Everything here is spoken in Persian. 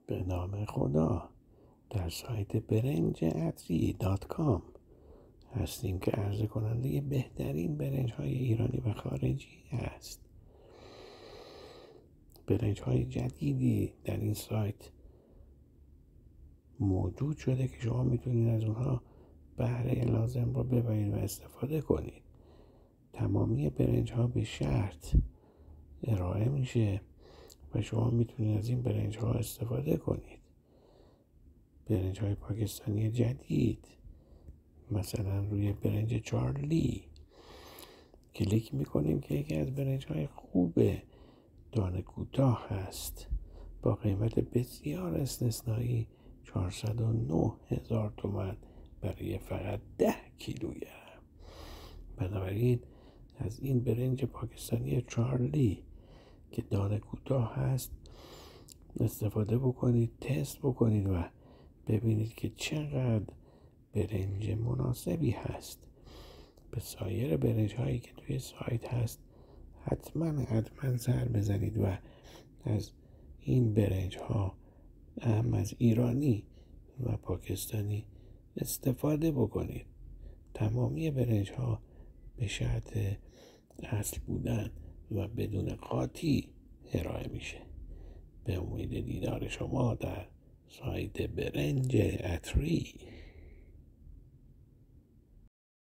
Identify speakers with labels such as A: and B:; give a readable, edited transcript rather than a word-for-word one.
A: به نام خدا در سایت برنجعطری.com هستیم که عرضه کننده بهترین برنج های ایرانی و خارجی است. برنج های جدیدی در این سایت موجود شده که شما میتونید از اونها بهره لازم رو ببرید و استفاده کنید. تمامی برنج ها به شرط ارائه میشه و شما میتونید از این برنج ها استفاده کنید. برنج های پاکستانی جدید، مثلا روی برنج چارلی کلیک میکنیم که یکی از برنج های خوب دانه کوتاه هست با قیمت بسیار استثنایی 409,000 تومان برای فقط 10 کیلوگرم. بنابراین از این برنج پاکستانی چارلی که دانه کوتاه هست استفاده بکنید، تست بکنید و ببینید که چقدر برنج مناسبی هست. به سایر برنج هایی که توی سایت هست حتما سر بزنید و از این برنج ها هم از ایرانی و پاکستانی استفاده بکنید. تمامی برنج ها به شرط اصل بودن و بدون قاطی ارائه میشه. به امید دیدار شما در سایت برنج عطری.